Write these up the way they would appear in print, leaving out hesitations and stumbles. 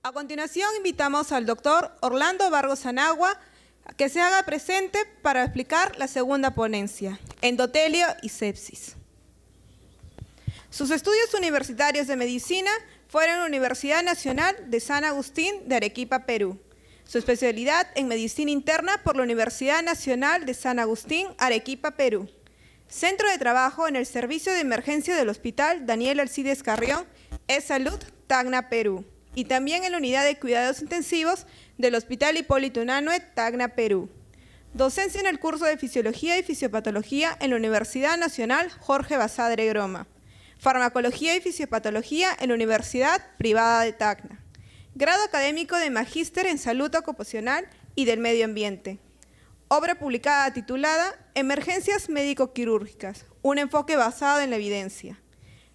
A continuación, invitamos al doctor Orlando Vargas Anagua que se haga presente para explicar la segunda ponencia, endotelio y sepsis. Sus estudios universitarios de medicina fueron en la Universidad Nacional de San Agustín de Arequipa, Perú. Su especialidad en medicina interna por la Universidad Nacional de San Agustín, Arequipa, Perú. Centro de trabajo en el Servicio de Emergencia del Hospital Daniel Alcides Carrión, E-Salud, Tacna, Perú. Y también en la Unidad de Cuidados Intensivos del Hospital Hipólito Unanue, Tacna, Perú. Docencia en el curso de Fisiología y Fisiopatología en la Universidad Nacional Jorge Basadre Groma. Farmacología y Fisiopatología en la Universidad Privada de Tacna. Grado académico de Magíster en Salud Ocupacional y del Medio Ambiente. Obra publicada titulada Emergencias médico-quirúrgicas, un enfoque basado en la evidencia.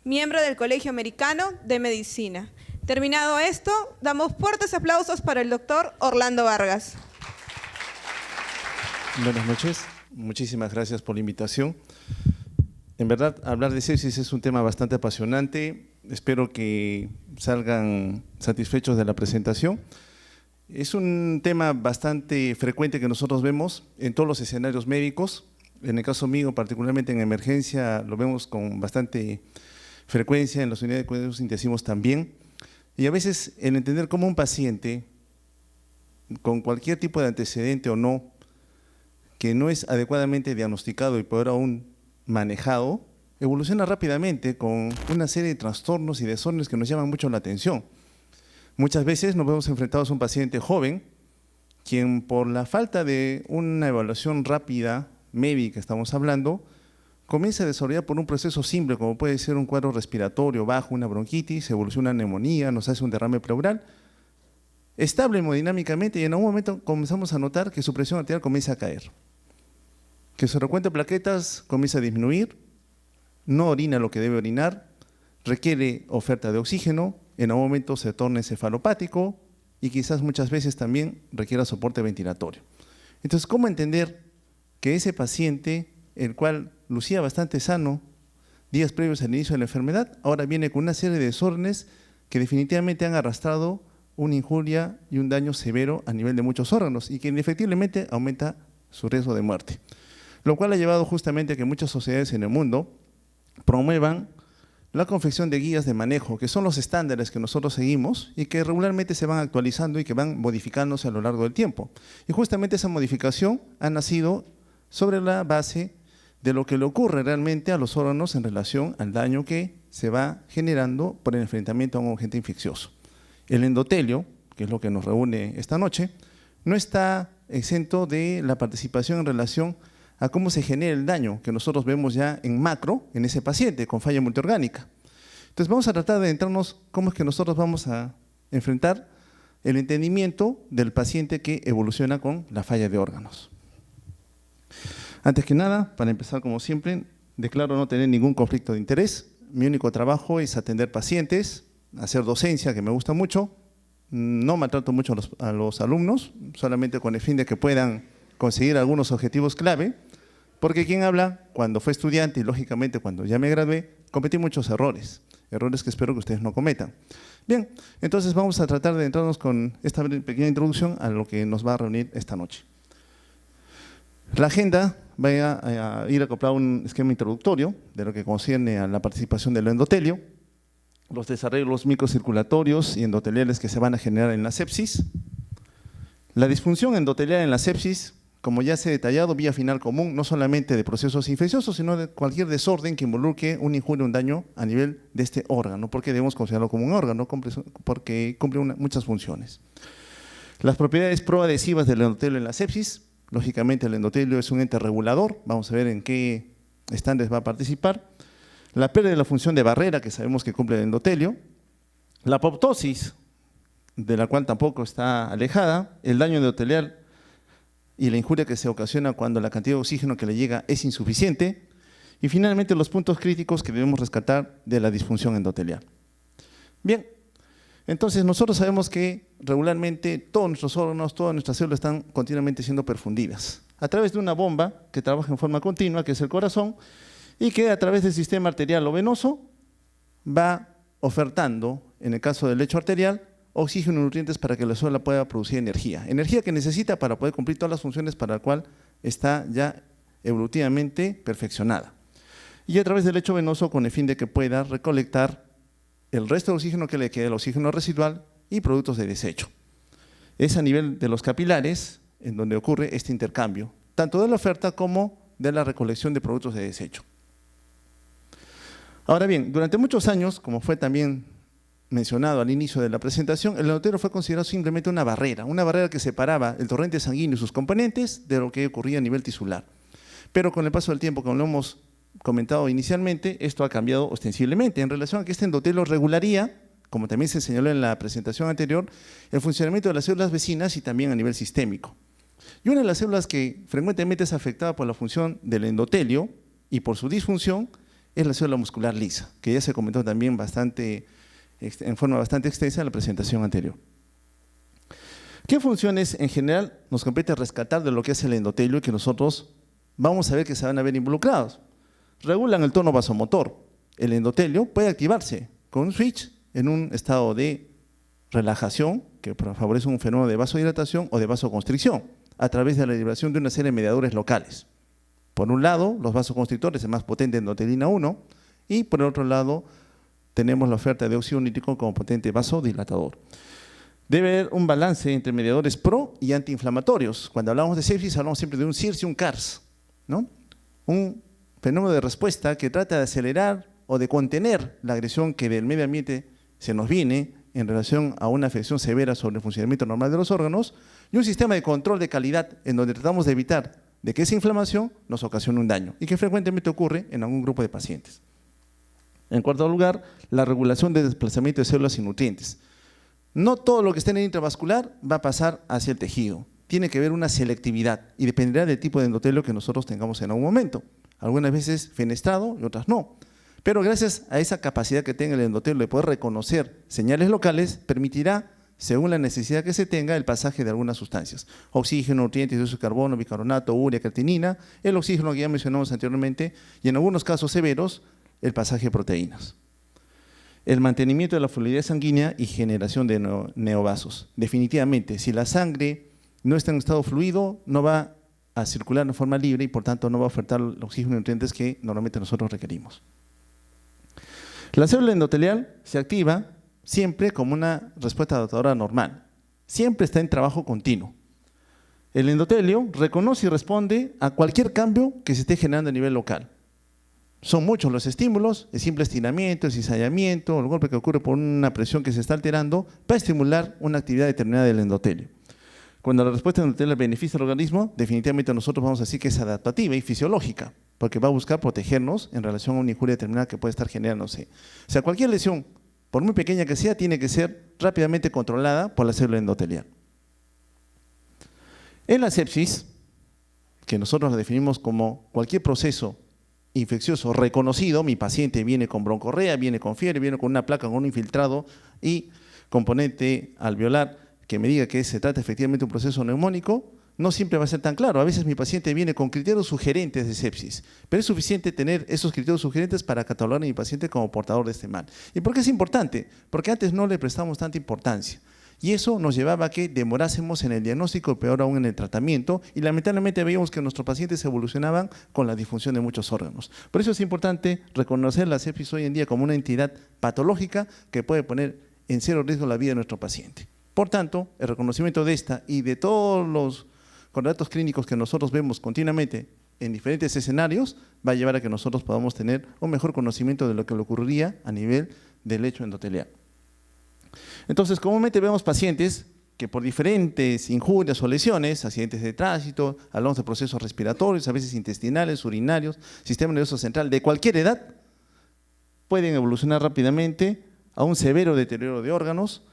Miembro del Colegio Americano de Medicina. Terminado esto, damos fuertes aplausos para el doctor Orlando Vargas. Buenas noches, muchísimas gracias por la invitación. En verdad, hablar de sepsis es un tema bastante apasionante. Espero que salgan satisfechos de la presentación. Es un tema bastante frecuente que nosotros vemos en todos los escenarios médicos. En el caso mío, particularmente en emergencia, lo vemos con bastante frecuencia, en las unidades de cuidados intensivos también. Y a veces el entender cómo un paciente, con cualquier tipo de antecedente o no, que no es adecuadamente diagnosticado y peor aún manejado, evoluciona rápidamente con una serie de trastornos y desórdenes que nos llaman mucho la atención. Muchas veces nos vemos enfrentados a un paciente joven, quien por la falta de una evaluación rápida, médica estamos hablando, comienza a desarrollar por un proceso simple, como puede ser un cuadro respiratorio bajo, una bronquitis, evoluciona a neumonía, nos hace un derrame pleural, estable hemodinámicamente, y en algún momento comenzamos a notar que su presión arterial comienza a caer, que su recuento de plaquetas comienza a disminuir, no orina lo que debe orinar, requiere oferta de oxígeno, en algún momento se torna encefalopático y quizás muchas veces también requiera soporte ventilatorio. Entonces, ¿cómo entender que ese paciente, el cual lucía bastante sano días previos al inicio de la enfermedad, ahora viene con una serie de desórdenes que definitivamente han arrastrado una injuria y un daño severo a nivel de muchos órganos y que indefectiblemente aumenta su riesgo de muerte? Lo cual ha llevado justamente a que muchas sociedades en el mundo promuevan la confección de guías de manejo, que son los estándares que nosotros seguimos y que regularmente se van actualizando y que van modificándose a lo largo del tiempo. Y justamente esa modificación ha nacido sobre la base de lo que le ocurre realmente a los órganos en relación al daño que se va generando por el enfrentamiento a un agente infeccioso. El endotelio, que es lo que nos reúne esta noche, no está exento de la participación en relación a cómo se genera el daño que nosotros vemos ya en macro en ese paciente con falla multiorgánica. Entonces vamos a tratar de adentrarnos cómo es que nosotros vamos a enfrentar el entendimiento del paciente que evoluciona con la falla de órganos. Antes que nada, para empezar como siempre, declaro no tener ningún conflicto de interés. Mi único trabajo es atender pacientes, hacer docencia, que me gusta mucho. No maltrato mucho a los alumnos, solamente con el fin de que puedan conseguir algunos objetivos clave, porque quien habla cuando fue estudiante y lógicamente cuando ya me gradué, cometí muchos errores que espero que ustedes no cometan. Bien, entonces vamos a tratar de entrarnos con esta pequeña introducción a lo que nos va a reunir esta noche. La agenda va a ir acoplado a un esquema introductorio de lo que concierne a la participación del endotelio, los desarrollos microcirculatorios y endoteliales que se van a generar en la sepsis, la disfunción endotelial en la sepsis, como ya se ha detallado, vía final común, no solamente de procesos infecciosos, sino de cualquier desorden que involucre una injuria o un daño a nivel de este órgano, porque debemos considerarlo como un órgano, porque cumple muchas funciones. Las propiedades proadhesivas del endotelio en la sepsis, lógicamente el endotelio es un ente regulador, vamos a ver en qué estándares va a participar. La pérdida de la función de barrera, que sabemos que cumple el endotelio. La apoptosis, de la cual tampoco está alejada, el daño endotelial y la injuria que se ocasiona cuando la cantidad de oxígeno que le llega es insuficiente, y finalmente los puntos críticos que debemos rescatar de la disfunción endotelial. Bien, entonces nosotros sabemos que regularmente todos nuestros órganos, todas nuestras células están continuamente siendo perfundidas a través de una bomba que trabaja en forma continua, que es el corazón, y que a través del sistema arterial o venoso va ofertando, en el caso del lecho arterial, oxígeno y nutrientes para que la célula pueda producir energía. Energía que necesita para poder cumplir todas las funciones para la cual está ya evolutivamente perfeccionada. Y a través del lecho venoso con el fin de que pueda recolectar el resto del oxígeno que le queda, el oxígeno residual y productos de desecho. Es a nivel de los capilares en donde ocurre este intercambio, tanto de la oferta como de la recolección de productos de desecho. Ahora bien, durante muchos años, como fue también mencionado al inicio de la presentación, el endotelio fue considerado simplemente una barrera que separaba el torrente sanguíneo y sus componentes de lo que ocurría a nivel tisular. Pero con el paso del tiempo, como lo hemos comentado inicialmente, esto ha cambiado ostensiblemente en relación a que este endotelio regularía, como también se señaló en la presentación anterior, el funcionamiento de las células vecinas y también a nivel sistémico. Y una de las células que frecuentemente es afectada por la función del endotelio y por su disfunción es la célula muscular lisa, que ya se comentó también en forma bastante extensa en la presentación anterior. ¿Qué funciones en general nos compete rescatar de lo que es el endotelio y que nosotros vamos a ver que se van a ver involucrados? Regulan el tono vasomotor. El endotelio puede activarse con un switch en un estado de relajación que favorece un fenómeno de vasodilatación o de vasoconstricción a través de la liberación de una serie de mediadores locales. Por un lado, los vasoconstrictores, el más potente endotelina 1, y por el otro lado, tenemos la oferta de óxido nítrico como potente vasodilatador. Debe haber un balance entre mediadores pro y antiinflamatorios. Cuando hablamos de sepsis, hablamos siempre de un CIRS y un CARS, ¿no? Un fenómeno de respuesta que trata de acelerar o de contener la agresión que del medio ambiente se nos viene en relación a una afección severa sobre el funcionamiento normal de los órganos, y un sistema de control de calidad en donde tratamos de evitar de que esa inflamación nos ocasione un daño y que frecuentemente ocurre en algún grupo de pacientes. En cuarto lugar, la regulación del desplazamiento de células y nutrientes. No todo lo que esté en el intravascular va a pasar hacia el tejido. Tiene que haber una selectividad y dependerá del tipo de endotelio que nosotros tengamos en algún momento. Algunas veces fenestrado y otras no. Pero gracias a esa capacidad que tenga el endotelio de poder reconocer señales locales, permitirá, según la necesidad que se tenga, el pasaje de algunas sustancias. Oxígeno, nutrientes, dióxido de carbono, bicarbonato, urea, creatinina, el oxígeno que ya mencionamos anteriormente y en algunos casos severos, el pasaje de proteínas. El mantenimiento de la fluidez sanguínea y generación de neovasos. Definitivamente, si la sangre no está en estado fluido, no va a circular de forma libre y por tanto no va a ofertar el oxígeno y nutrientes que normalmente nosotros requerimos. La célula endotelial se activa siempre como una respuesta adaptadora normal. Siempre está en trabajo continuo. El endotelio reconoce y responde a cualquier cambio que se esté generando a nivel local. Son muchos los estímulos, el simple estiramiento, el cizallamiento, el golpe que ocurre por una presión que se está alterando para estimular una actividad determinada del endotelio. Cuando la respuesta endotelial beneficia al organismo, definitivamente nosotros vamos a decir que es adaptativa y fisiológica, porque va a buscar protegernos en relación a una injuria determinada que puede estar generándose. O sea, cualquier lesión, por muy pequeña que sea, tiene que ser rápidamente controlada por la célula endotelial. En la sepsis, que nosotros la definimos como cualquier proceso infeccioso reconocido, mi paciente viene con broncorrea, viene con fiebre, viene con una placa, con un infiltrado y componente alveolar que me diga que se trata efectivamente de un proceso neumónico, no siempre va a ser tan claro. A veces mi paciente viene con criterios sugerentes de sepsis, pero es suficiente tener esos criterios sugerentes para catalogar a mi paciente como portador de este mal. ¿Y por qué es importante? Porque antes no le prestamos tanta importancia. Y eso nos llevaba a que demorásemos en el diagnóstico, peor aún en el tratamiento, y lamentablemente veíamos que nuestros pacientes evolucionaban con la disfunción de muchos órganos. Por eso es importante reconocer la sepsis hoy en día como una entidad patológica que puede poner en serio riesgo la vida de nuestro paciente. Por tanto, el reconocimiento de esta y de todos los contratos clínicos que nosotros vemos continuamente en diferentes escenarios va a llevar a que nosotros podamos tener un mejor conocimiento de lo que le ocurriría a nivel del lecho endotelial. Entonces, comúnmente vemos pacientes que por diferentes injurias o lesiones, accidentes de tránsito, hablamos de procesos respiratorios, a veces intestinales, urinarios, sistema nervioso central, de cualquier edad, pueden evolucionar rápidamente a un severo deterioro de órganos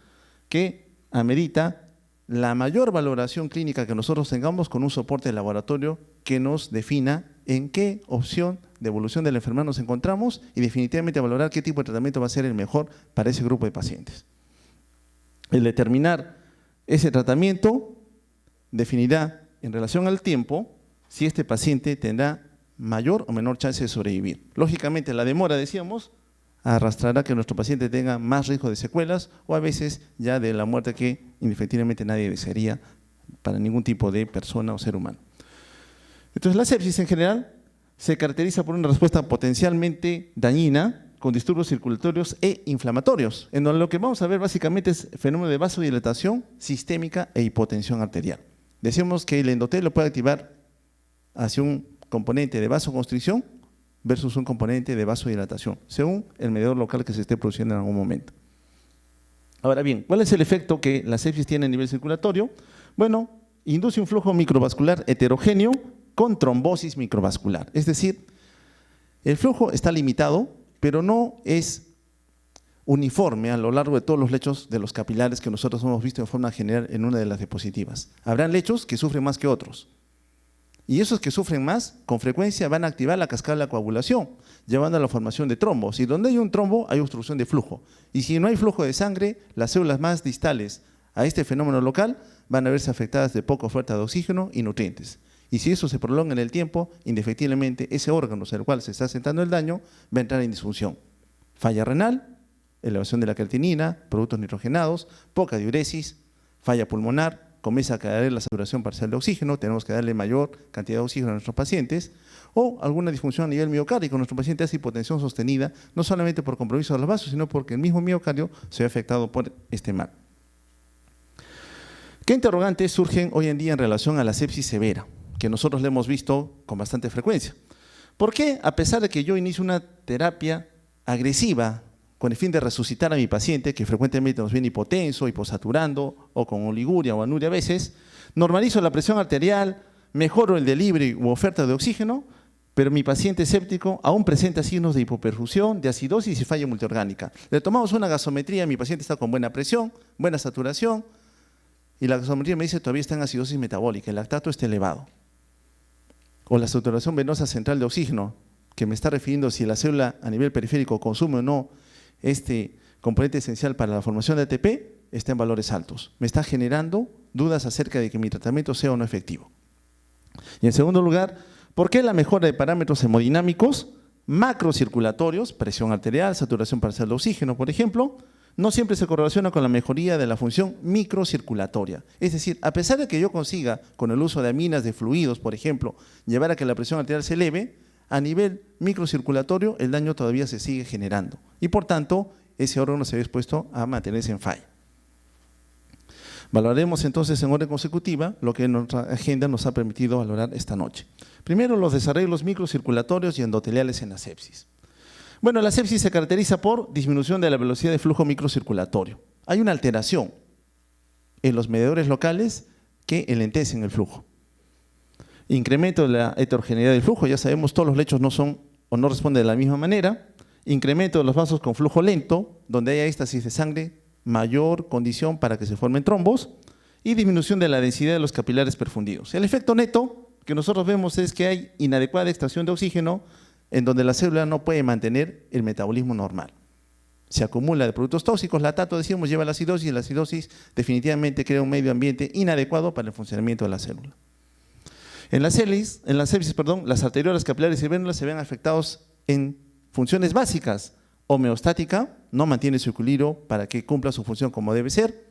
que amerita la mayor valoración clínica que nosotros tengamos con un soporte de laboratorio que nos defina en qué opción de evolución de la enfermedad nos encontramos y definitivamente valorar qué tipo de tratamiento va a ser el mejor para ese grupo de pacientes. El determinar ese tratamiento definirá en relación al tiempo si este paciente tendrá mayor o menor chance de sobrevivir. Lógicamente la demora, decíamos, arrastrará que nuestro paciente tenga más riesgo de secuelas o a veces ya de la muerte que indefectiblemente nadie desearía para ningún tipo de persona o ser humano. Entonces, la sepsis en general se caracteriza por una respuesta potencialmente dañina con disturbios circulatorios e inflamatorios, en donde lo que vamos a ver básicamente es fenómeno de vasodilatación sistémica e hipotensión arterial. Decimos que el endotelio puede activar hacia un componente de vasoconstricción versus un componente de vasodilatación, según el mediador local que se esté produciendo en algún momento. Ahora bien, ¿cuál es el efecto que la sepsis tiene a nivel circulatorio? Bueno, induce un flujo microvascular heterogéneo con trombosis microvascular. Es decir, el flujo está limitado, pero no es uniforme a lo largo de todos los lechos de los capilares que nosotros hemos visto de forma general en una de las diapositivas. Habrán lechos que sufren más que otros. Y esos que sufren más, con frecuencia van a activar la cascada de la coagulación, llevando a la formación de trombos. Y donde hay un trombo, hay obstrucción de flujo. Y si no hay flujo de sangre, las células más distales a este fenómeno local van a verse afectadas de poca oferta de oxígeno y nutrientes. Y si eso se prolonga en el tiempo, indefectiblemente ese órgano sobre el cual se está asentando el daño va a entrar en disfunción. Falla renal, elevación de la creatinina, productos nitrogenados, poca diuresis, falla pulmonar, comienza a caer la saturación parcial de oxígeno, tenemos que darle mayor cantidad de oxígeno a nuestros pacientes, o alguna disfunción a nivel miocárdico, nuestro paciente hace hipotensión sostenida, no solamente por compromiso de los vasos, sino porque el mismo miocardio se ve afectado por este mal. ¿Qué interrogantes surgen hoy en día en relación a la sepsis severa, que nosotros le hemos visto con bastante frecuencia? ¿Por qué, a pesar de que yo inicio una terapia agresiva con el fin de resucitar a mi paciente, que frecuentemente nos viene hipotenso, hiposaturando o con oliguria o anuria a veces, normalizo la presión arterial, mejoro el delivery u oferta de oxígeno, pero mi paciente séptico aún presenta signos de hipoperfusión, de acidosis y falla multiorgánica? Le tomamos una gasometría, mi paciente está con buena presión, buena saturación, y la gasometría me dice todavía está en acidosis metabólica, el lactato está elevado. O la saturación venosa central de oxígeno, que me está refiriendo si la célula a nivel periférico consume o no este componente esencial para la formación de ATP, está en valores altos. Me está generando dudas acerca de que mi tratamiento sea o no efectivo. Y en segundo lugar, ¿por qué la mejora de parámetros hemodinámicos macrocirculatorios, presión arterial, saturación parcial de oxígeno, por ejemplo, no siempre se correlaciona con la mejoría de la función microcirculatoria? Es decir, a pesar de que yo consiga, con el uso de aminas, de fluidos, por ejemplo, llevar a que la presión arterial se eleve, a nivel microcirculatorio el daño todavía se sigue generando y por tanto ese órgano se ve expuesto a mantenerse en falla. Valoraremos entonces en orden consecutiva lo que nuestra agenda nos ha permitido valorar esta noche. Primero, los desarreglos microcirculatorios y endoteliales en la sepsis. Bueno, la sepsis se caracteriza por disminución de la velocidad de flujo microcirculatorio. Hay una alteración en los mediadores locales que enlentecen el flujo. Incremento de la heterogeneidad del flujo, ya sabemos todos los lechos no son o no responden de la misma manera. Incremento de los vasos con flujo lento, donde haya éstasis de sangre, mayor condición para que se formen trombos, y disminución de la densidad de los capilares perfundidos. El efecto neto que nosotros vemos es que hay inadecuada extracción de oxígeno en donde la célula no puede mantener el metabolismo normal. Se acumula de productos tóxicos, lactato, decimos, lleva a la acidosis, y la acidosis definitivamente crea un medio ambiente inadecuado para el funcionamiento de la célula. En la sepsis, las arteriolas capilares y vénulas se ven afectados en funciones básicas. Homeostática, no mantiene su equilibrio para que cumpla su función como debe ser.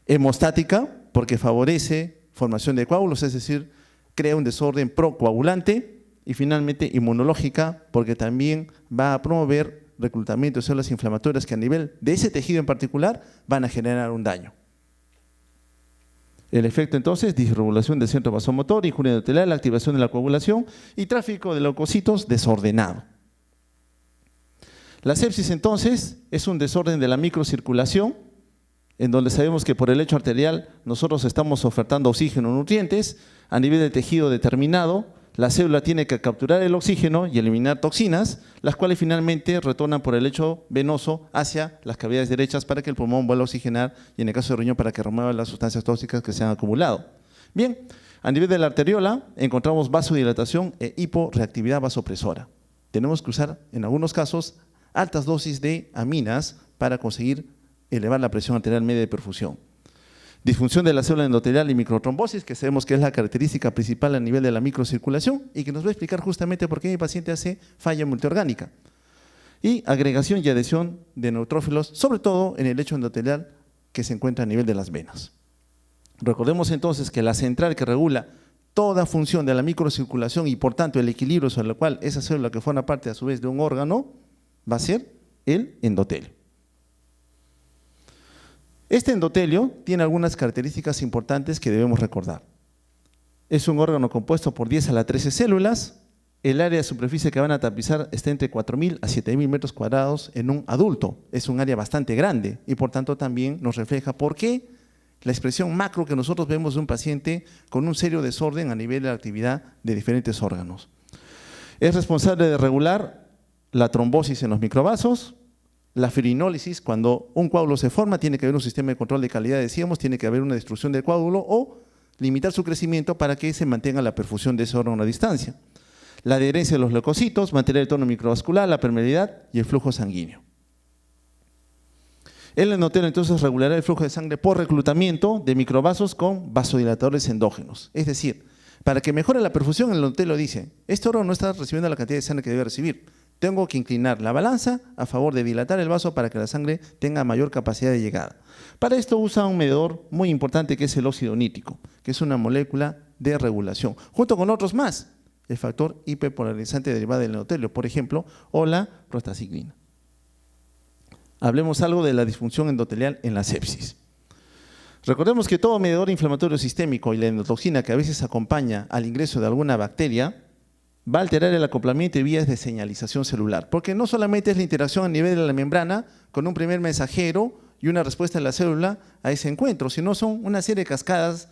Hemostática, porque favorece formación de coágulos, es decir, crea un desorden procoagulante. Y finalmente inmunológica, porque también va a promover reclutamiento de células inflamatorias que a nivel de ese tejido en particular van a generar un daño. El efecto entonces, disregulación del centro vasomotor, injuria endotelial, activación de la coagulación y tráfico de leucocitos desordenado. La sepsis entonces es un desorden de la microcirculación, en donde sabemos que por el lecho arterial nosotros estamos ofertando oxígeno, nutrientes, a nivel de tejido determinado, la célula tiene que capturar el oxígeno y eliminar toxinas, las cuales finalmente retornan por el lecho venoso hacia las cavidades derechas para que el pulmón vuelva a oxigenar y en el caso del riñón para que remueva las sustancias tóxicas que se han acumulado. Bien, a nivel de la arteriola encontramos vasodilatación e hiporreactividad vasopresora. Tenemos que usar en algunos casos altas dosis de aminas para conseguir elevar la presión arterial media de perfusión. Disfunción de la célula endotelial y microtrombosis, que sabemos que es la característica principal a nivel de la microcirculación y que nos va a explicar justamente por qué mi paciente hace falla multiorgánica. y agregación y adhesión de neutrófilos, sobre todo en el lecho endotelial que se encuentra a nivel de las venas. Recordemos entonces que la central que regula toda función de la microcirculación y por tanto el equilibrio sobre el cual esa célula que forma parte a su vez de un órgano va a ser el endotelio. Este endotelio tiene algunas características importantes que debemos recordar. Es un órgano compuesto por 10 a la 13 células. El área de superficie que van a tapizar está entre 4.000 a 7.000 metros cuadrados en un adulto. Es un área bastante grande y por tanto también nos refleja por qué la expresión macro que nosotros vemos de un paciente con un serio desorden a nivel de la actividad de diferentes órganos. Es responsable de regular la trombosis en los microvasos, la fibrinólisis. Cuando un coágulo se forma tiene que haber un sistema de control de calidad, decíamos, tiene que haber una destrucción del coágulo o limitar su crecimiento para que se mantenga la perfusión de ese órgano a distancia. La adherencia de los leucocitos, mantener el tono microvascular, la permeabilidad y el flujo sanguíneo. El endotelio entonces regulará el flujo de sangre por reclutamiento de microvasos con vasodilatadores endógenos. Es decir, para que mejore la perfusión, el endotelio dice, este órgano no está recibiendo la cantidad de sangre que debe recibir. Tengo que inclinar la balanza a favor de dilatar el vaso para que la sangre tenga mayor capacidad de llegada. Para esto usa un medidor muy importante que es el óxido nítrico, que es una molécula de regulación, junto con otros más, el factor hiperpolarizante derivado del endotelio, por ejemplo, o la prostaciclina. Hablemos algo de la disfunción endotelial en la sepsis. Recordemos que todo medidor inflamatorio sistémico y la endotoxina que a veces acompaña al ingreso de alguna bacteria va a alterar el acoplamiento y vías de señalización celular, porque no solamente es la interacción a nivel de la membrana con un primer mensajero y una respuesta de la célula a ese encuentro, sino son una serie de cascadas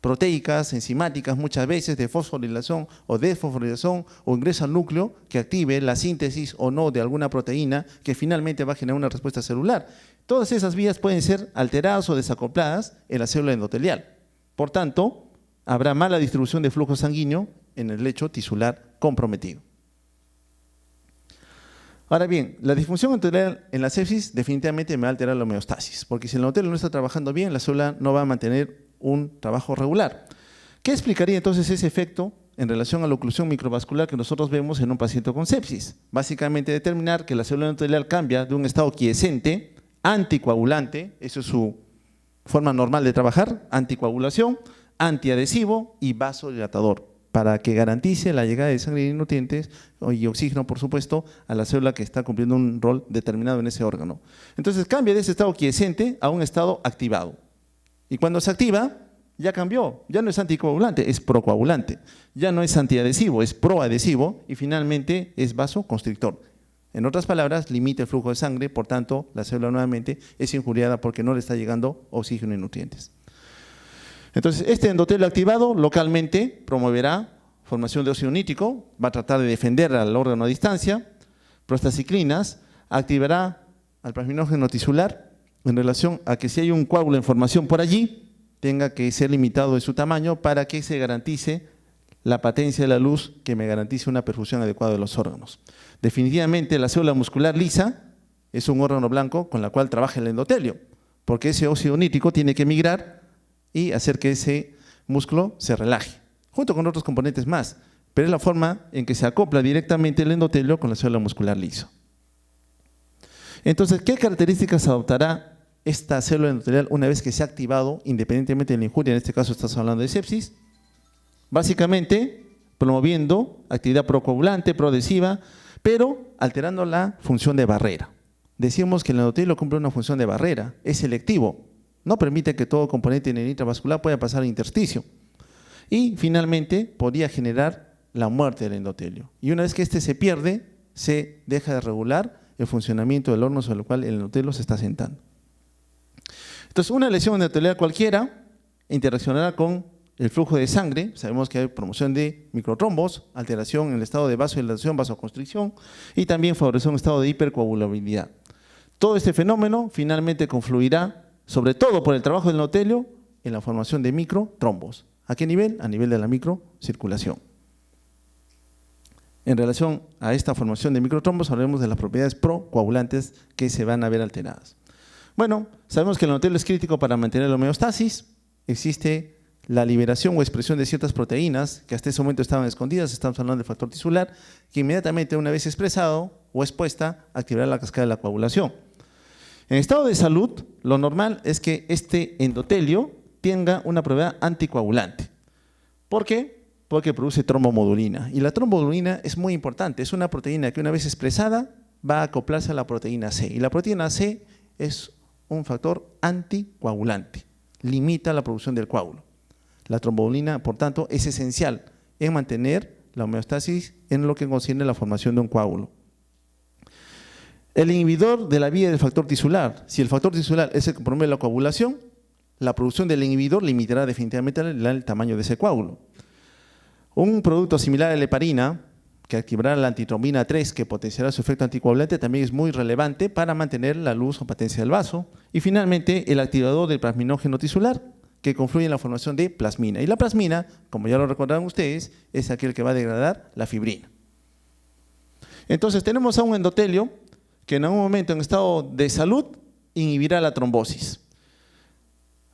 proteicas, enzimáticas, muchas veces de fosforilación o desfosforilación o ingreso al núcleo que active la síntesis o no de alguna proteína que finalmente va a generar una respuesta celular. Todas esas vías pueden ser alteradas o desacopladas en la célula endotelial. Por tanto, habrá mala distribución de flujo sanguíneo en el lecho tisular comprometido. Ahora bien, la disfunción endotelial en la sepsis definitivamente me va a alterar la homeostasis, porque si el endotelio no está trabajando bien, la célula no va a mantener un trabajo regular. ¿Qué explicaría entonces ese efecto en relación a la oclusión microvascular que nosotros vemos en un paciente con sepsis? Básicamente determinar que la célula endotelial cambia de un estado quiescente, anticoagulante, eso es su forma normal de trabajar, anticoagulación, antiadhesivo y vasodilatador, para que garantice la llegada de sangre y nutrientes y oxígeno, por supuesto, a la célula que está cumpliendo un rol determinado en ese órgano. Entonces cambia de ese estado quiescente a un estado activado. Y cuando se activa, ya cambió, ya no es anticoagulante, es procoagulante, ya no es antiadhesivo, es proadhesivo y finalmente es vasoconstrictor. En otras palabras, limita el flujo de sangre, por tanto, la célula nuevamente es injuriada porque no le está llegando oxígeno y nutrientes. Entonces, este endotelio activado localmente promoverá formación de óxido nítrico, va a tratar de defender al órgano a distancia, prostaciclinas, activará al plasminógeno tisular en relación a que si hay un coágulo en formación por allí, tenga que ser limitado de su tamaño para que se garantice la patencia de la luz que me garantice una perfusión adecuada de los órganos. Definitivamente la célula muscular lisa es un órgano blanco con la cual trabaja el endotelio, porque ese óxido nítrico tiene que migrar y hacer que ese músculo se relaje, junto con otros componentes más, pero es la forma en que se acopla directamente el endotelio con la célula muscular liso. Entonces, ¿qué características adoptará esta célula endotelial una vez que se ha activado, independientemente de la injuria? En este caso estás hablando de sepsis. Básicamente, promoviendo actividad procoagulante, proadhesiva, pero alterando la función de barrera. Decíamos que el endotelio cumple una función de barrera, es selectivo, no permite que todo componente en el intravascular pueda pasar al intersticio. Y finalmente podría generar la muerte del endotelio. Y una vez que este se pierde, se deja de regular el funcionamiento del órgano sobre el cual el endotelio se está sentando. Entonces, una lesión endotelial cualquiera interaccionará con el flujo de sangre. Sabemos que hay promoción de microtrombos, alteración en el estado de vasodilatación, vasoconstricción y también favorecer un estado de hipercoagulabilidad. Todo este fenómeno finalmente confluirá, sobre todo por el trabajo del endotelio, en la formación de microtrombos. ¿A qué nivel? A nivel de la microcirculación. En relación a esta formación de microtrombos, hablaremos de las propiedades procoagulantes que se van a ver alteradas. Bueno, sabemos que el endotelio es crítico para mantener la homeostasis. Existe la liberación o expresión de ciertas proteínas que hasta ese momento estaban escondidas, estamos hablando del factor tisular, que inmediatamente una vez expresado o expuesta activará la cascada de la coagulación. En estado de salud, lo normal es que este endotelio tenga una propiedad anticoagulante. ¿Por qué? Porque produce trombomodulina. Y la trombomodulina es muy importante, es una proteína que una vez expresada va a acoplarse a la proteína C. Y la proteína C es un factor anticoagulante, limita la producción del coágulo. La trombomodulina, por tanto, es esencial en mantener la homeostasis en lo que concierne la formación de un coágulo. El inhibidor de la vía del factor tisular, si el factor tisular es el que promueve la coagulación, la producción del inhibidor limitará definitivamente el tamaño de ese coágulo. Un producto similar a la heparina, que activará la antitrombina 3, que potenciará su efecto anticoagulante, también es muy relevante para mantener la luz o patencia del vaso. Y finalmente, el activador del plasminógeno tisular, que confluye en la formación de plasmina. Y la plasmina, como ya lo recordarán ustedes, es aquel que va a degradar la fibrina. Entonces, tenemos a un endotelio que en algún momento en estado de salud inhibirá la trombosis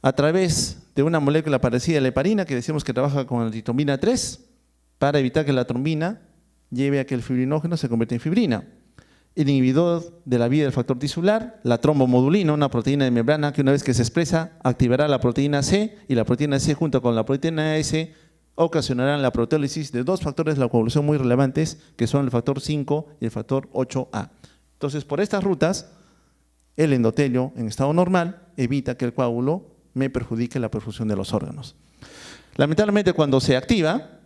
a través de una molécula parecida a la heparina, que decimos que trabaja con la antitrombina 3, para evitar que la trombina lleve a que el fibrinógeno se convierta en fibrina. El inhibidor de la vía del factor tisular, la trombomodulina, una proteína de membrana que una vez que se expresa activará la proteína C, y la proteína C junto con la proteína S ocasionarán la proteólisis de dos factores de la coagulación muy relevantes, que son el factor 5 y el factor 8A. Entonces, por estas rutas, el endotelio en estado normal evita que el coágulo me perjudique la perfusión de los órganos. Lamentablemente, cuando se activa,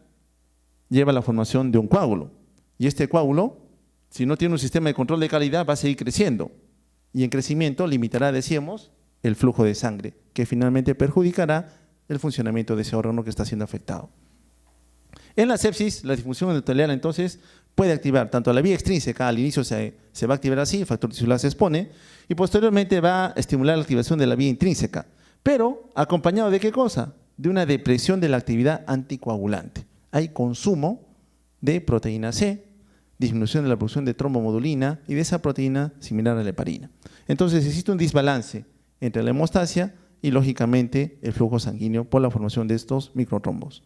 lleva a la formación de un coágulo. Y este coágulo, si no tiene un sistema de control de calidad, va a seguir creciendo. Y en crecimiento limitará, decíamos, el flujo de sangre, que finalmente perjudicará el funcionamiento de ese órgano que está siendo afectado. En la sepsis, la disfunción endotelial entonces puede activar tanto la vía extrínseca, al inicio se va a activar así, el factor tisular se expone, y posteriormente va a estimular la activación de la vía intrínseca, pero acompañado ¿de qué cosa? De una depresión de la actividad anticoagulante. Hay consumo de proteína C, disminución de la producción de trombomodulina y de esa proteína similar a la heparina. Entonces existe un desbalance entre la hemostasia y lógicamente el flujo sanguíneo por la formación de estos microtrombos.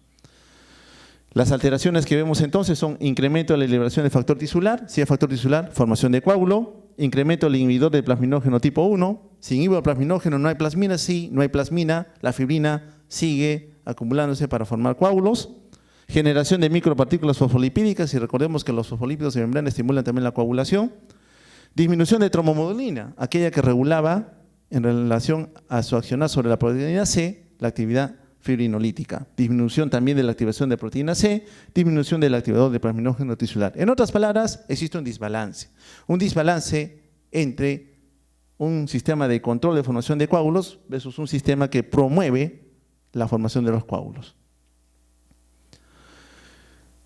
Las alteraciones que vemos entonces son incremento de la liberación del factor tisular, si hay factor tisular, formación de coágulo, incremento del inhibidor del plasminógeno tipo 1, si inhibo el plasminógeno no hay plasmina, sí, no hay plasmina, la fibrina sigue acumulándose para formar coágulos, generación de micropartículas fosfolipídicas, y recordemos que los fosfolípidos de membrana estimulan también la coagulación, disminución de trombomodulina, aquella que regulaba en relación a su accionar sobre la proteína C, la actividad fibrinolítica, disminución también de la activación de proteína C, disminución del activador de plasminógeno tisular. En otras palabras, existe un desbalance entre un sistema de control de formación de coágulos versus un sistema que promueve la formación de los coágulos.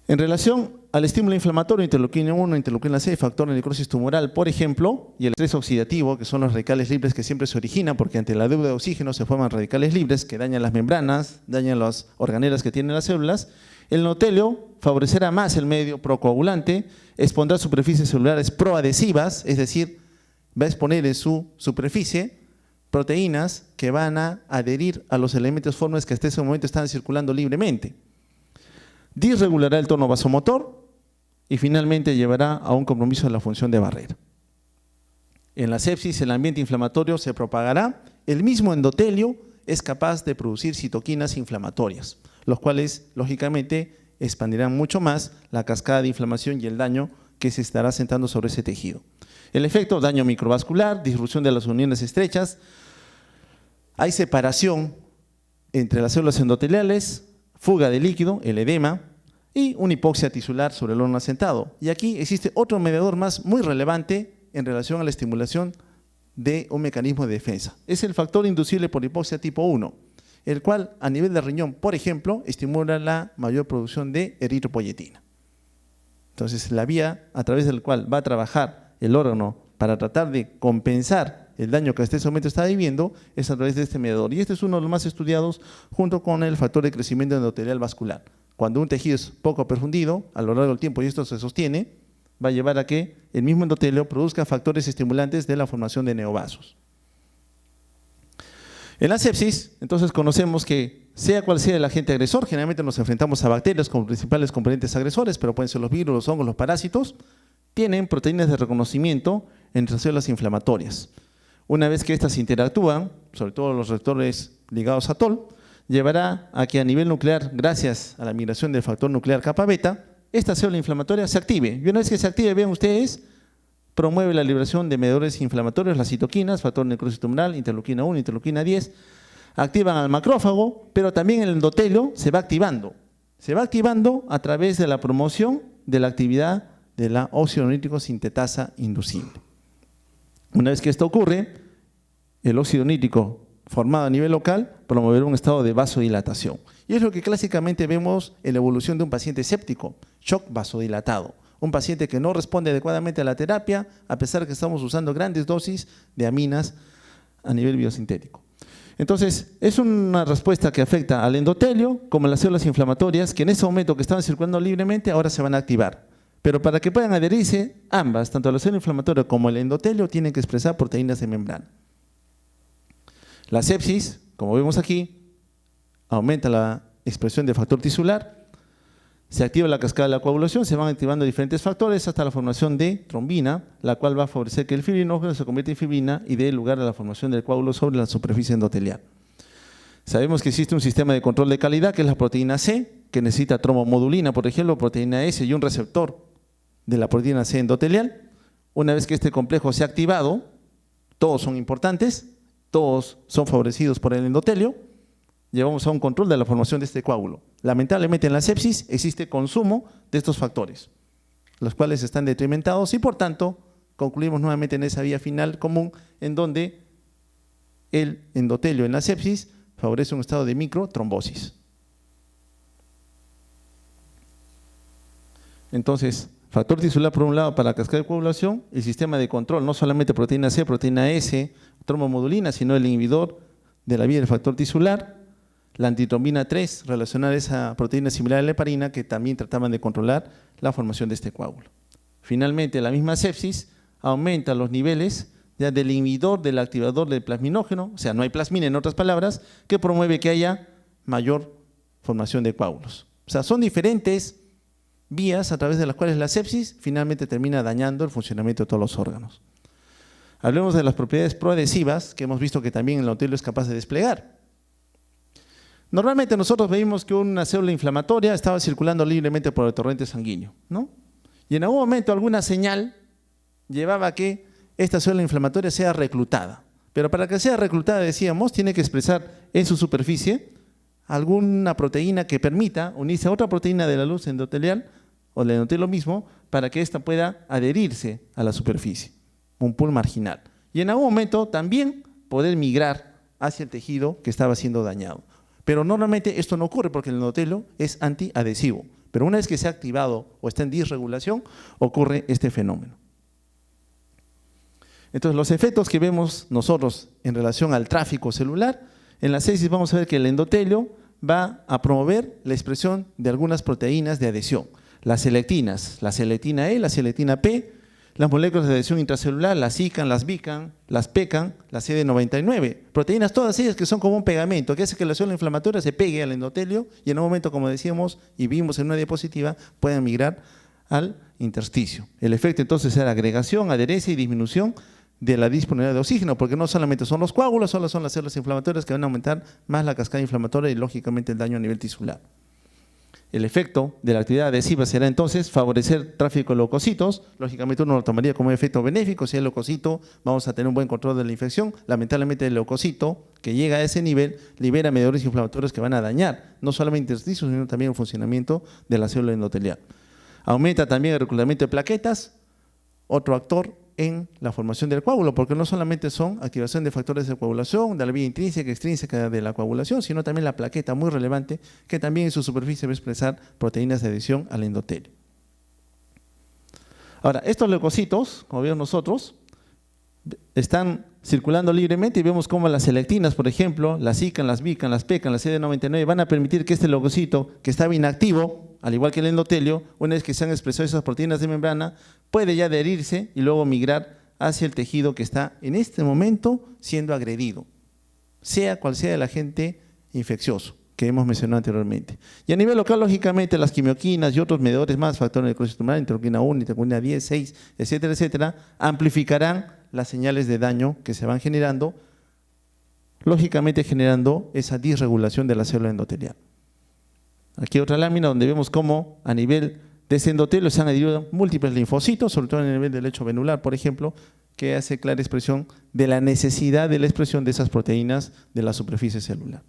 En relación al estímulo inflamatorio, interleuquina 1, interleuquina 6, factor de necrosis tumoral, por ejemplo, y el estrés oxidativo, que son los radicales libres que siempre se originan, porque ante la deuda de oxígeno se forman radicales libres que dañan las membranas, dañan las organelas que tienen las células, el endotelio favorecerá más el medio procoagulante, expondrá superficies celulares proadhesivas, es decir, va a exponer en su superficie proteínas que van a adherir a los elementos fórmulas que hasta ese momento están circulando libremente. Disregulará el tono vasomotor y finalmente llevará a un compromiso de la función de barrera. En la sepsis, el ambiente inflamatorio se propagará. El mismo endotelio es capaz de producir citoquinas inflamatorias, los cuales, lógicamente, expandirán mucho más la cascada de inflamación y el daño que se estará sentando sobre ese tejido. El efecto, daño microvascular, disrupción de las uniones estrechas. Hay separación entre las células endoteliales, fuga de líquido, el edema, y una hipoxia tisular sobre el órgano asentado. Y aquí existe otro mediador más muy relevante en relación a la estimulación de un mecanismo de defensa. Es el factor inducible por hipoxia tipo 1, el cual a nivel de riñón, por ejemplo, estimula la mayor producción de eritropoyetina. Entonces, la vía a través del cual va a trabajar el órgano para tratar de compensar el daño que hasta ese momento está viviendo es a través de este mediador. Y este es uno de los más estudiados junto con el factor de crecimiento endotelial vascular. Cuando un tejido es poco perfundido, a lo largo del tiempo, y esto se sostiene, va a llevar a que el mismo endotelio produzca factores estimulantes de la formación de neovasos. En la sepsis, entonces conocemos que sea cual sea el agente agresor, generalmente nos enfrentamos a bacterias como principales componentes agresores, pero pueden ser los virus, los hongos, los parásitos, tienen proteínas de reconocimiento entre las células inflamatorias. Una vez que éstas interactúan, sobre todo los receptores ligados a TOL, llevará a que a nivel nuclear, gracias a la migración del factor nuclear kappa beta, esta célula inflamatoria se active. Y una vez que se active, vean ustedes, promueve la liberación de mediadores inflamatorios, las citoquinas, factor necrosis tumoral, interleuquina 1, interleuquina 10, activan al macrófago, pero también el endotelio se va activando. Se va activando a través de la promoción de la actividad de la óxido nítrico sintetasa inducible. Una vez que esto ocurre, el óxido nítrico formado a nivel local promoverá un estado de vasodilatación. Y es lo que clásicamente vemos en la evolución de un paciente séptico, shock vasodilatado. Un paciente que no responde adecuadamente a la terapia, a pesar de que estamos usando grandes dosis de aminas a nivel biosintético. Entonces, es una respuesta que afecta al endotelio como a las células inflamatorias, que en ese momento que estaban circulando libremente, ahora se van a activar. Pero para que puedan adherirse, ambas, tanto la célula inflamatoria como el endotelio, tienen que expresar proteínas de membrana. La sepsis, como vemos aquí, aumenta la expresión de factor tisular, se activa la cascada de la coagulación, se van activando diferentes factores hasta la formación de trombina, la cual va a favorecer que el fibrinógeno se convierta en fibrina y dé lugar a la formación del coágulo sobre la superficie endotelial. Sabemos que existe un sistema de control de calidad, que es la proteína C, que necesita trombomodulina, por ejemplo, proteína S y un receptor de la proteína C endotelial. Una vez que este complejo se ha activado, todos son importantes, todos son favorecidos por el endotelio, llevamos a un control de la formación de este coágulo. Lamentablemente en la sepsis existe consumo de estos factores, los cuales están detrimentados y por tanto concluimos nuevamente en esa vía final común en donde el endotelio en la sepsis favorece un estado de microtrombosis. Entonces, factor tisular por un lado para la cascada de coagulación, el sistema de control, no solamente proteína C, proteína S, trombomodulina, sino el inhibidor de la vía del factor tisular, la antitrombina 3, relacionada a esa proteína similar a la heparina, que también trataban de controlar la formación de este coágulo. Finalmente, la misma sepsis aumenta los niveles ya del inhibidor del activador del plasminógeno, o sea, no hay plasmina en otras palabras, que promueve que haya mayor formación de coágulos. O sea, son diferentes vías a través de las cuales la sepsis finalmente termina dañando el funcionamiento de todos los órganos. Hablemos de las propiedades proadhesivas, que hemos visto que también el endotelio es capaz de desplegar. Normalmente nosotros veíamos que una célula inflamatoria estaba circulando libremente por el torrente sanguíneo, ¿no? Y en algún momento alguna señal llevaba a que esta célula inflamatoria sea reclutada. Pero para que sea reclutada, decíamos, tiene que expresar en su superficie alguna proteína que permita unirse a otra proteína de la luz endotelial o del endotelio mismo para que ésta pueda adherirse a la superficie, un pool marginal. Y en algún momento también poder migrar hacia el tejido que estaba siendo dañado. Pero normalmente esto no ocurre porque el endotelio es antiadhesivo. Pero una vez que se ha activado o está en disregulación, ocurre este fenómeno. Entonces, los efectos que vemos nosotros en relación al tráfico celular, en la sepsis vamos a ver que el endotelio va a promover la expresión de algunas proteínas de adhesión. Las selectinas, la selectina E, la selectina P, las moléculas de adhesión intracelular, las ICAN, las BICAN, las PECAN, las CD99. Proteínas todas ellas que son como un pegamento, que hace que la célula inflamatoria se pegue al endotelio y en un momento, como decíamos y vimos en una diapositiva, pueden migrar al intersticio. El efecto entonces será agregación, adherencia y disminución de la disponibilidad de oxígeno, porque no solamente son los coágulos, solo son las células inflamatorias que van a aumentar más la cascada inflamatoria y lógicamente el daño a nivel tisular. El efecto de la actividad adhesiva será entonces favorecer tráfico de leucocitos. Lógicamente uno lo tomaría como efecto benéfico. Si hay leucocito, vamos a tener un buen control de la infección. Lamentablemente el leucocito que llega a ese nivel libera mediadores inflamatorios que van a dañar no solamente el intersticio, sino también el funcionamiento de la célula endotelial. Aumenta también el reclutamiento de plaquetas, otro actor en la formación del coágulo, porque no solamente son activación de factores de coagulación, de la vía intrínseca y extrínseca de la coagulación, sino también la plaqueta, muy relevante, que también en su superficie va a expresar proteínas de adhesión al endotelio. Ahora, estos leucocitos, como vemos nosotros, están circulando libremente y vemos cómo las selectinas, por ejemplo, las ICAN, las BICAN, las PECAN, las CD99, van a permitir que este leucocito, que estaba inactivo, al igual que el endotelio, una vez que se han expresado esas proteínas de membrana, puede ya adherirse y luego migrar hacia el tejido que está en este momento siendo agredido, sea cual sea el agente infeccioso. que hemos mencionado anteriormente. Y a nivel local, lógicamente, las quimioquinas y otros mediadores más, factores de necrosis tumoral, interleuquina 1, interleuquina 10, 6, etcétera, etcétera, amplificarán las señales de daño que se van generando, lógicamente generando esa disregulación de la célula endotelial. Aquí otra lámina donde vemos cómo a nivel de ese endotelio se han adherido múltiples linfocitos, sobre todo en el nivel del lecho venular, por ejemplo, que hace clara expresión de la necesidad de la expresión de esas proteínas de la superficie celular.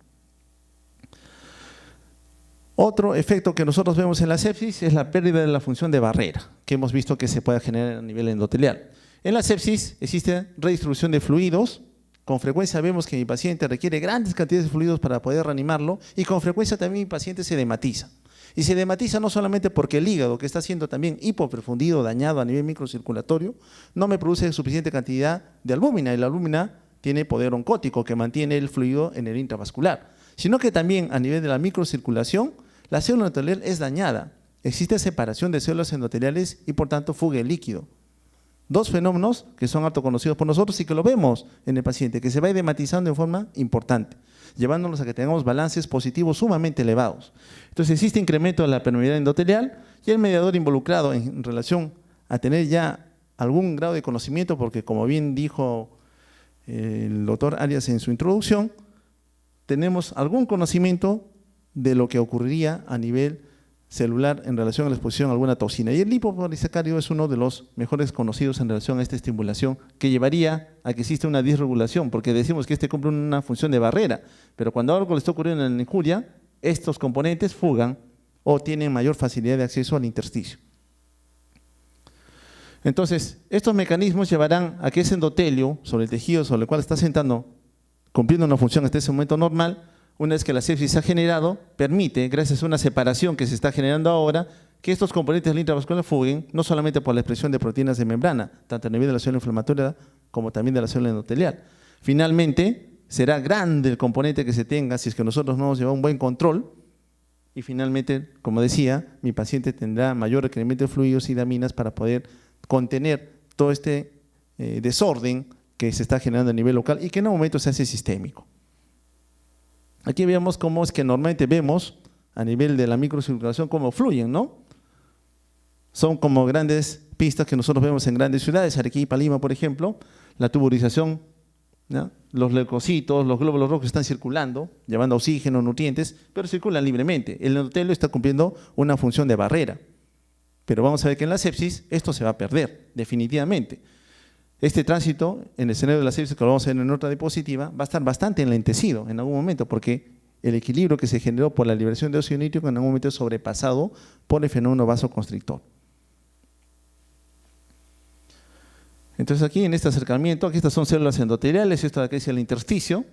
Otro efecto que nosotros vemos en la sepsis es la pérdida de la función de barrera, que hemos visto que se puede generar a nivel endotelial. En la sepsis existe redistribución de fluidos. Con frecuencia vemos que mi paciente requiere grandes cantidades de fluidos para poder reanimarlo y con frecuencia también mi paciente se edematiza. Y se edematiza no solamente porque el hígado, que está siendo también hipoperfundido, dañado a nivel microcirculatorio, no me produce suficiente cantidad de albúmina, y la albúmina tiene poder oncótico que mantiene el fluido en el intravascular, sino que también a nivel de la microcirculación, la célula endotelial es dañada, existe separación de células endoteliales y por tanto fuga el líquido. Dos fenómenos que son harto conocidos por nosotros y que lo vemos en el paciente, que se va edematizando en forma importante, llevándonos a que tengamos balances positivos sumamente elevados. Entonces existe incremento de la permeabilidad endotelial y el mediador involucrado en relación a tener ya algún grado de conocimiento, porque como bien dijo el doctor Arias en su introducción, tenemos algún conocimiento de lo que ocurriría a nivel celular en relación a la exposición a alguna toxina. Y el lipopolisacárido es uno de los mejores conocidos en relación a esta estimulación que llevaría a que exista una disregulación, porque decimos que este cumple una función de barrera, pero cuando algo le está ocurriendo en la injuria, estos componentes fugan o tienen mayor facilidad de acceso al intersticio. Entonces, estos mecanismos llevarán a que ese endotelio sobre el tejido sobre el cual está sentando, cumpliendo una función hasta ese momento normal, una vez que la sepsis se ha generado, permite, gracias a una separación que se está generando ahora, que estos componentes del intravascular fuguen, no solamente por la expresión de proteínas de membrana, tanto a nivel de la célula inflamatoria como también de la célula endotelial. Finalmente, será grande el componente que se tenga si es que nosotros no hemos llevado un buen control, y finalmente, como decía, mi paciente tendrá mayor requerimiento de fluidos y de aminas para poder contener todo este desorden que se está generando a nivel local y que en un momento se hace sistémico. Aquí vemos cómo es que normalmente vemos a nivel de la microcirculación cómo fluyen, ¿no? Son como grandes pistas que nosotros vemos en grandes ciudades, Arequipa, Lima, por ejemplo, la tuburización, ¿no? Los leucocitos, los glóbulos rojos están circulando, llevando oxígeno, nutrientes, pero circulan libremente. El endotelio está cumpliendo una función de barrera, pero vamos a ver que en la sepsis esto se va a perder, definitivamente. Este tránsito en el escenario de la sepsis, que lo vamos a ver en otra diapositiva, va a estar bastante enlentecido en algún momento, porque el equilibrio que se generó por la liberación de óxido nítrico en algún momento es sobrepasado por el fenómeno vasoconstrictor. Entonces aquí en este acercamiento, aquí estas son células endoteliales, esto de aquí es el intersticio,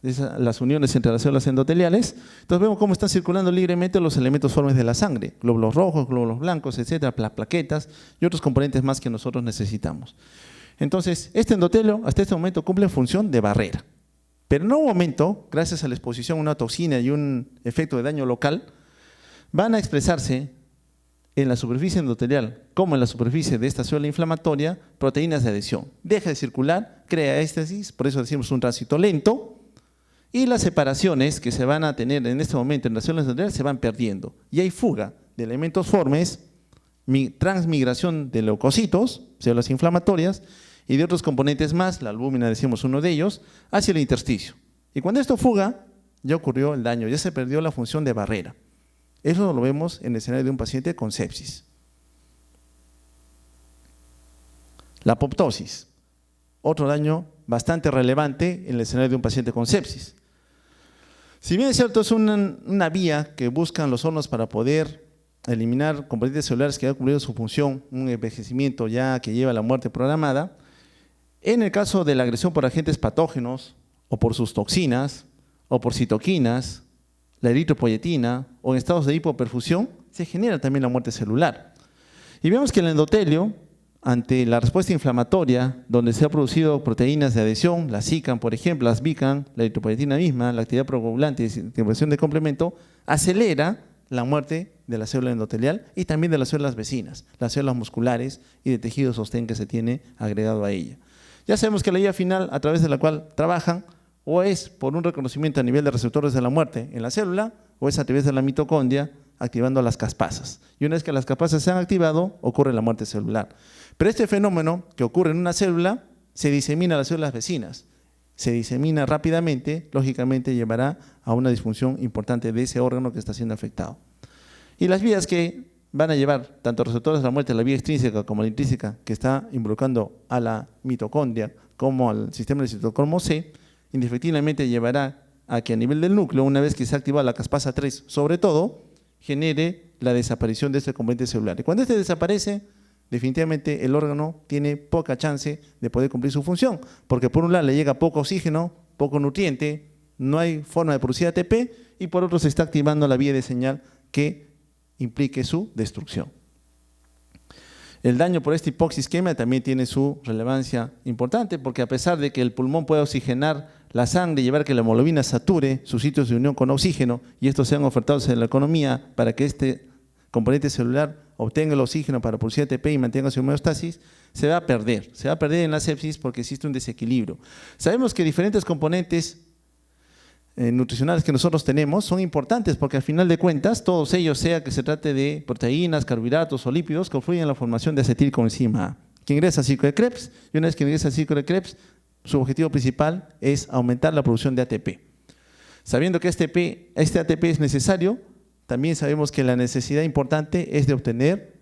las uniones entre las células endoteliales. Entonces vemos cómo están circulando libremente los elementos formes de la sangre, glóbulos rojos, glóbulos blancos, etcétera, las plaquetas y otros componentes más que nosotros necesitamos. Entonces, este endotelio hasta este momento cumple función de barrera. Pero en un momento, gracias a la exposición a una toxina y un efecto de daño local, van a expresarse en la superficie endotelial, como en la superficie de esta célula inflamatoria, proteínas de adhesión. Deja de circular, crea éstasis, por eso decimos un tránsito lento, y las separaciones que se van a tener en este momento en las células endoteliales se van perdiendo. Y hay fuga de elementos formes, transmigración de leucocitos, células inflamatorias, y de otros componentes más, la albúmina decimos uno de ellos, hacia el intersticio. Y cuando esto fuga, ya ocurrió el daño, ya se perdió la función de barrera. Eso lo vemos en el escenario de un paciente con sepsis. La apoptosis, otro daño bastante relevante en el escenario de un paciente con sepsis. Si bien es cierto, es una vía que buscan los órganos para poder eliminar componentes celulares que han cumplido su función, un envejecimiento ya que lleva a la muerte programada, en el caso de la agresión por agentes patógenos o por sus toxinas o por citoquinas, la eritropoyetina o en estados de hipoperfusión, se genera también la muerte celular. Y vemos que el endotelio, ante la respuesta inflamatoria, donde se han producido proteínas de adhesión, las SICAM, por ejemplo, las BICAM, la eritropoyetina misma, la actividad procoagulante y estimulación de complemento, acelera la muerte de la célula endotelial y también de las células vecinas, las células musculares y de tejido sostén que se tiene agregado a ella. Ya sabemos que la vía final a través de la cual trabajan o es por un reconocimiento a nivel de receptores de la muerte en la célula, o es a través de la mitocondria activando las caspasas. Y una vez que las caspasas se han activado, ocurre la muerte celular. Pero este fenómeno que ocurre en una célula se disemina a las células vecinas. Se disemina rápidamente, lógicamente llevará a una disfunción importante de ese órgano que está siendo afectado. Y las vías que van a llevar tanto receptores de la muerte, la vía extrínseca como la intrínseca, que está involucrando a la mitocondria como al sistema del citocromo C, indefectiblemente llevará a que a nivel del núcleo, una vez que se activa la caspasa 3, sobre todo, genere la desaparición de este componente celular. Y cuando este desaparece, definitivamente el órgano tiene poca chance de poder cumplir su función, porque por un lado le llega poco oxígeno, poco nutriente, no hay forma de producir ATP, y por otro se está activando la vía de señal que implique su destrucción. El daño por esta hipoxisquemia también tiene su relevancia importante, porque a pesar de que el pulmón pueda oxigenar la sangre y llevar que la hemoglobina sature sus sitios de unión con oxígeno, y estos sean ofertados en la economía para que este componente celular obtenga el oxígeno para producir ATP y mantenga su homeostasis, se va a perder en la sepsis porque existe un desequilibrio. Sabemos que diferentes componentes nutricionales que nosotros tenemos son importantes porque al final de cuentas, todos ellos, sea que se trate de proteínas, carbohidratos o lípidos, confluyen en la formación de acetilcoenzima A, que ingresa al ciclo de Krebs, y una vez que ingresa al ciclo de Krebs, su objetivo principal es aumentar la producción de ATP. Sabiendo que este ATP es necesario, también sabemos que la necesidad importante es de obtener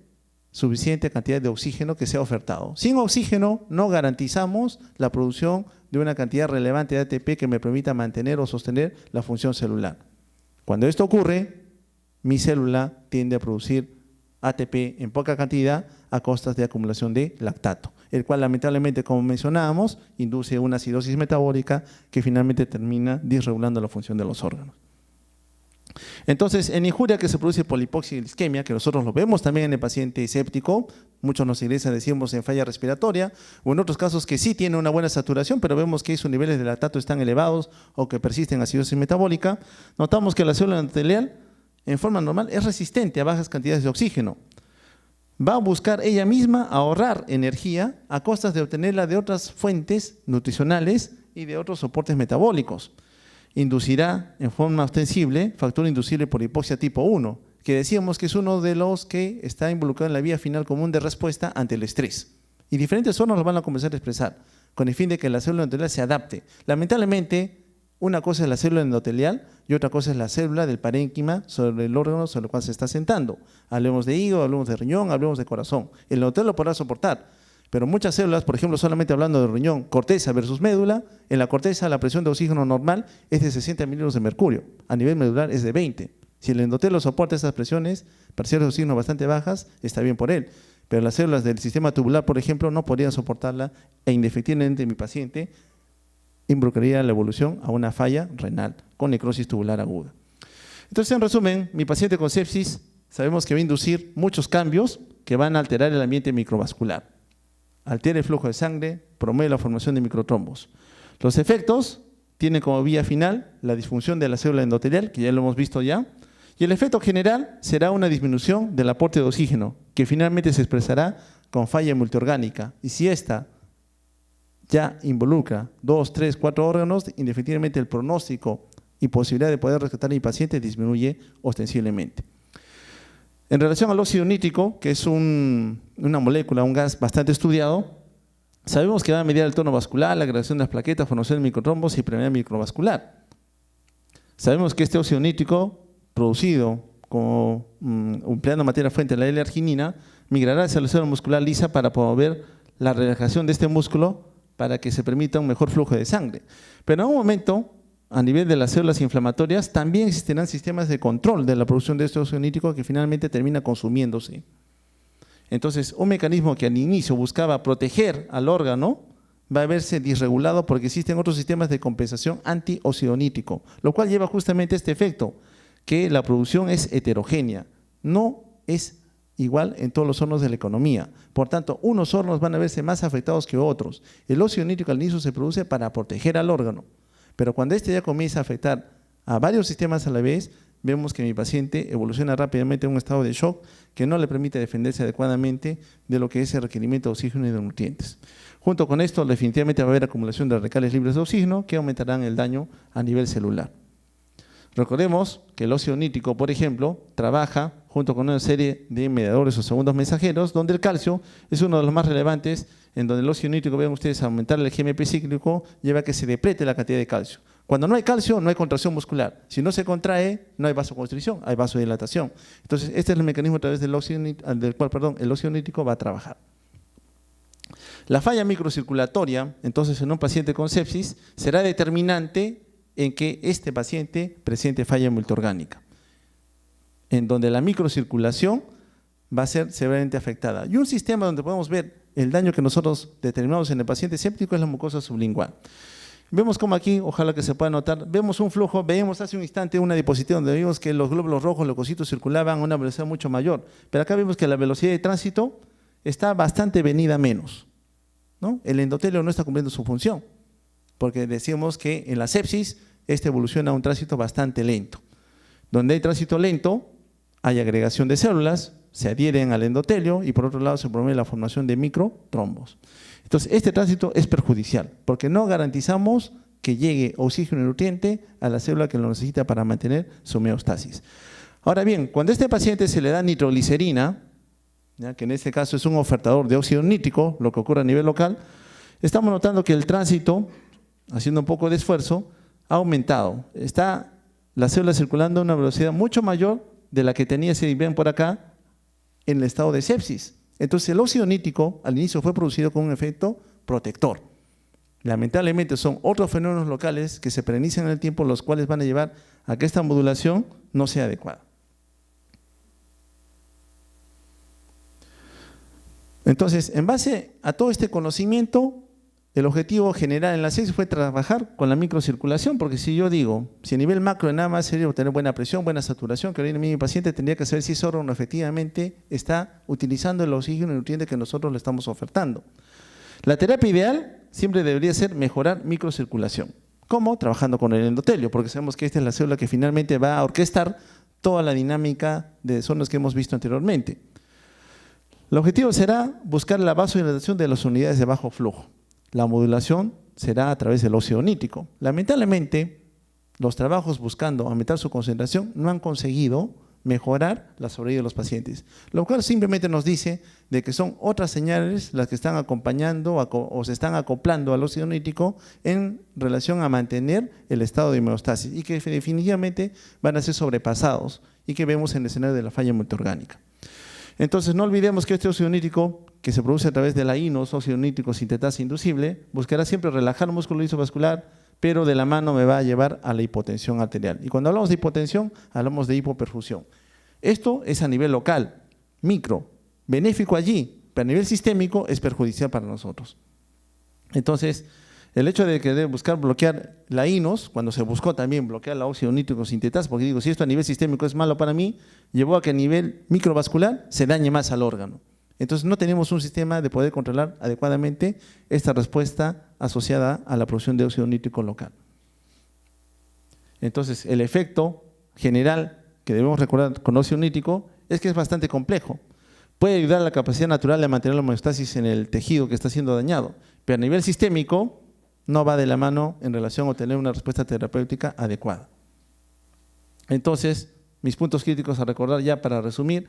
suficiente cantidad de oxígeno que sea ofertado. Sin oxígeno no garantizamos la producción de una cantidad relevante de ATP que me permita mantener o sostener la función celular. Cuando esto ocurre, mi célula tiende a producir ATP en poca cantidad a costas de acumulación de lactato, el cual lamentablemente, como mencionábamos, induce una acidosis metabólica que finalmente termina disregulando la función de los órganos. Entonces, en injuria que se produce por la hipoxisquemia, que nosotros lo vemos también en el paciente séptico, muchos nos ingresan, decimos, en falla respiratoria, o en otros casos que sí tiene una buena saturación, pero vemos que sus niveles de lactato están elevados o que persisten acidosis metabólica, notamos que la célula endotelial, en forma normal, es resistente a bajas cantidades de oxígeno. Va a buscar ella misma ahorrar energía a costas de obtenerla de otras fuentes nutricionales y de otros soportes metabólicos. Inducirá en forma ostensible factor inducible por hipoxia tipo 1, que decíamos que es uno de los que está involucrado en la vía final común de respuesta ante el estrés. Y diferentes órganos lo van a comenzar a expresar, con el fin de que la célula endotelial se adapte. Lamentablemente, una cosa es la célula endotelial y otra cosa es la célula del parénquima sobre el órgano sobre el cual se está sentando. Hablemos de hígado, hablemos de riñón, hablemos de corazón. El endotelial lo podrá soportar, pero muchas células, por ejemplo, solamente hablando de riñón, corteza versus médula, en la corteza la presión de oxígeno normal es de 60 mililitros de mercurio, a nivel medular es de 20. Si el endotelial soporta esas presiones parciales de oxígeno bastante bajas, está bien por él, pero las células del sistema tubular, por ejemplo, no podrían soportarla e indefectiblemente mi paciente involucraría la evolución a una falla renal con necrosis tubular aguda. Entonces, en resumen, mi paciente con sepsis sabemos que va a inducir muchos cambios que van a alterar el ambiente microvascular. Altera el flujo de sangre, promueve la formación de microtrombos. Los efectos tienen como vía final la disfunción de la célula endotelial, que ya lo hemos visto ya, y el efecto general será una disminución del aporte de oxígeno, que finalmente se expresará con falla multiorgánica. Y si esta ya involucra 2, 3, 4 órganos, indefectiblemente el pronóstico y posibilidad de poder rescatar a mi paciente disminuye ostensiblemente. En relación al óxido nítrico, que es una molécula, un gas bastante estudiado, sabemos que va a mediar el tono vascular, la agregación de las plaquetas, formación de microtrombos y permeabilidad microvascular. Sabemos que este óxido nítrico, producido como empleando materia fuente, la L-arginina, migrará hacia la célula muscular lisa para promover la relajación de este músculo para que se permita un mejor flujo de sangre. Pero en un momento, a nivel de las células inflamatorias, también existirán sistemas de control de la producción de este óxido nítrico que finalmente termina consumiéndose. Entonces, un mecanismo que al inicio buscaba proteger al órgano va a verse disregulado porque existen otros sistemas de compensación anti-óxido nítrico, lo cual lleva justamente a este efecto, que la producción es heterogénea, no es igual en todos los órganos de la economía. Por tanto, unos órganos van a verse más afectados que otros. El óxido nítrico al inicio se produce para proteger al órgano, pero cuando este ya comienza a afectar a varios sistemas a la vez, vemos que mi paciente evoluciona rápidamente a un estado de shock que no le permite defenderse adecuadamente de lo que es el requerimiento de oxígeno y de nutrientes. Junto con esto, definitivamente va a haber acumulación de radicales libres de oxígeno que aumentarán el daño a nivel celular. Recordemos que el óxido nítrico, por ejemplo, trabaja junto con una serie de mediadores o segundos mensajeros, donde el calcio es uno de los más relevantes, en donde el óxido nítrico, vean ustedes, aumentar el GMP cíclico lleva a que se deplete la cantidad de calcio. Cuando no hay calcio, no hay contracción muscular. Si no se contrae, no hay vasoconstricción, hay vasodilatación. Entonces, este es el mecanismo a través del cual el óxido nítrico va a trabajar. La falla microcirculatoria, entonces, en un paciente con sepsis, será determinante en que este paciente presente falla multiorgánica, en donde la microcirculación va a ser severamente afectada. Y un sistema donde podemos ver el daño que nosotros determinamos en el paciente séptico es la mucosa sublingual. Vemos como aquí, ojalá que se pueda notar, vemos un flujo, veíamos hace un instante una diapositiva donde vimos que los glóbulos rojos, leucocitos circulaban a una velocidad mucho mayor, pero acá vemos que la velocidad de tránsito está bastante venida menos, ¿no? El endotelio no está cumpliendo su función, porque decimos que en la sepsis evoluciona a un tránsito bastante lento. Donde hay tránsito lento, hay agregación de células, se adhieren al endotelio y por otro lado se promueve la formación de microtrombos. Entonces, este tránsito es perjudicial porque no garantizamos que llegue oxígeno y nutriente a la célula que lo necesita para mantener su homeostasis. Ahora bien, cuando a este paciente se le da nitroglicerina, ¿ya?, que en este caso es un ofertador de óxido nítrico, lo que ocurre a nivel local, estamos notando que el tránsito, haciendo un poco de esfuerzo, ha aumentado. Está la célula circulando a una velocidad mucho mayor de la que tenía, si ven por acá, en el estado de sepsis. Entonces, el óxido nítrico al inicio fue producido con un efecto protector. Lamentablemente son otros fenómenos locales que se perennizan en el tiempo, los cuales van a llevar a que esta modulación no sea adecuada. Entonces, en base a todo este conocimiento, el objetivo general en la sepsis fue trabajar con la microcirculación, porque si yo digo, si a nivel macro nada más sería obtener buena presión, buena saturación, que ahora mi paciente tendría que saber si ese órgano efectivamente está utilizando el oxígeno y nutriente que nosotros le estamos ofertando. La terapia ideal siempre debería ser mejorar microcirculación. ¿Cómo? Trabajando con el endotelio, porque sabemos que esta es la célula que finalmente va a orquestar toda la dinámica de zonas que hemos visto anteriormente. El objetivo será buscar la vasodilatación de las unidades de bajo flujo. La modulación será a través del óxido nítrico. Lamentablemente, los trabajos buscando aumentar su concentración no han conseguido mejorar la sobrevida de los pacientes, lo cual simplemente nos dice de que son otras señales las que están acompañando o se están acoplando al óxido nítrico en relación a mantener el estado de homeostasis y que definitivamente van a ser sobrepasados y que vemos en el escenario de la falla multiorgánica. Entonces, no olvidemos que este óxido nítrico, que se produce a través de la INOS, óxido nítrico sintetasa inducible, buscará siempre relajar el músculo liso vascular, pero de la mano me va a llevar a la hipotensión arterial. Y cuando hablamos de hipotensión, hablamos de hipoperfusión. Esto es a nivel local, micro, benéfico allí, pero a nivel sistémico es perjudicial para nosotros. Entonces, el hecho de querer buscar bloquear la INOS, cuando se buscó también bloquear la óxido nítrico sintetasa, porque digo, si esto a nivel sistémico es malo para mí, llevó a que a nivel microvascular se dañe más al órgano. Entonces no tenemos un sistema de poder controlar adecuadamente esta respuesta asociada a la producción de óxido nítrico local. Entonces el efecto general que debemos recordar con óxido nítrico es que es bastante complejo. Puede ayudar a la capacidad natural de mantener la homeostasis en el tejido que está siendo dañado, pero a nivel sistémico no va de la mano en relación a obtener una respuesta terapéutica adecuada. Entonces, mis puntos críticos a recordar ya para resumir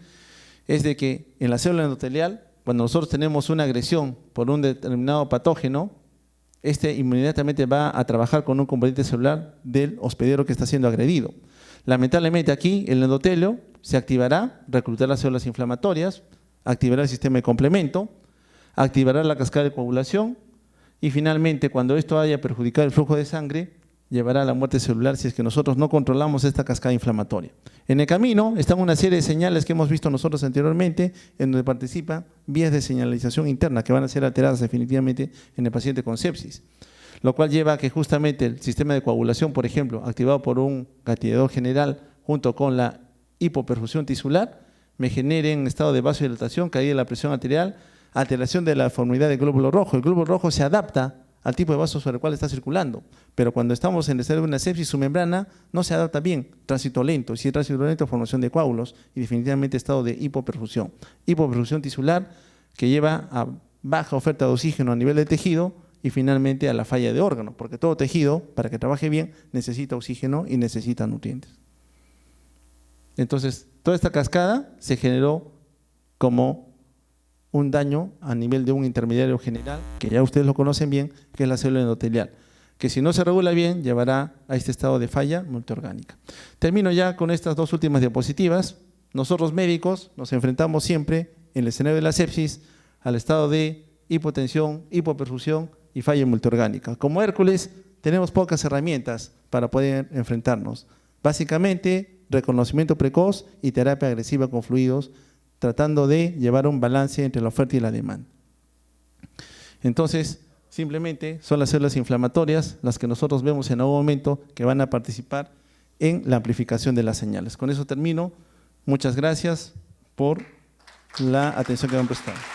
es de que en la célula endotelial, cuando nosotros tenemos una agresión por un determinado patógeno, inmediatamente va a trabajar con un componente celular del hospedero que está siendo agredido. Lamentablemente aquí el endotelio se activará, reclutará las células inflamatorias, activará el sistema de complemento, activará la cascada de coagulación y finalmente cuando esto haya perjudicado el flujo de sangre, llevará a la muerte celular si es que nosotros no controlamos esta cascada inflamatoria. En el camino están una serie de señales que hemos visto nosotros anteriormente, en donde participan vías de señalización interna que van a ser alteradas definitivamente en el paciente con sepsis, lo cual lleva a que justamente el sistema de coagulación, por ejemplo, activado por un gatillador general junto con la hipoperfusión tisular, me generen un estado de vasodilatación, caída de la presión arterial, alteración de la formalidad del glóbulo rojo. El glóbulo rojo se adapta al tipo de vaso sobre el cual está circulando, pero cuando estamos en el estado de una sepsis, su membrana no se adapta bien, tránsito lento, si es tránsito lento, formación de coágulos y definitivamente estado de hipoperfusión. Hipoperfusión tisular que lleva a baja oferta de oxígeno a nivel de tejido y finalmente a la falla de órgano, porque todo tejido, para que trabaje bien, necesita oxígeno y necesita nutrientes. Entonces, toda esta cascada se generó como un daño a nivel de un intermediario general, que ya ustedes lo conocen bien, que es la célula endotelial, que si no se regula bien, llevará a este estado de falla multiorgánica. Termino ya con estas dos últimas diapositivas. Nosotros médicos nos enfrentamos siempre, en el escenario de la sepsis, al estado de hipotensión, hipoperfusión y falla multiorgánica. Como Hércules, tenemos pocas herramientas para poder enfrentarnos. Básicamente, reconocimiento precoz y terapia agresiva con fluidos, tratando de llevar un balance entre la oferta y la demanda. Entonces, simplemente son las células inflamatorias las que nosotros vemos en algún momento que van a participar en la amplificación de las señales. Con eso termino. Muchas gracias por la atención que me han prestado.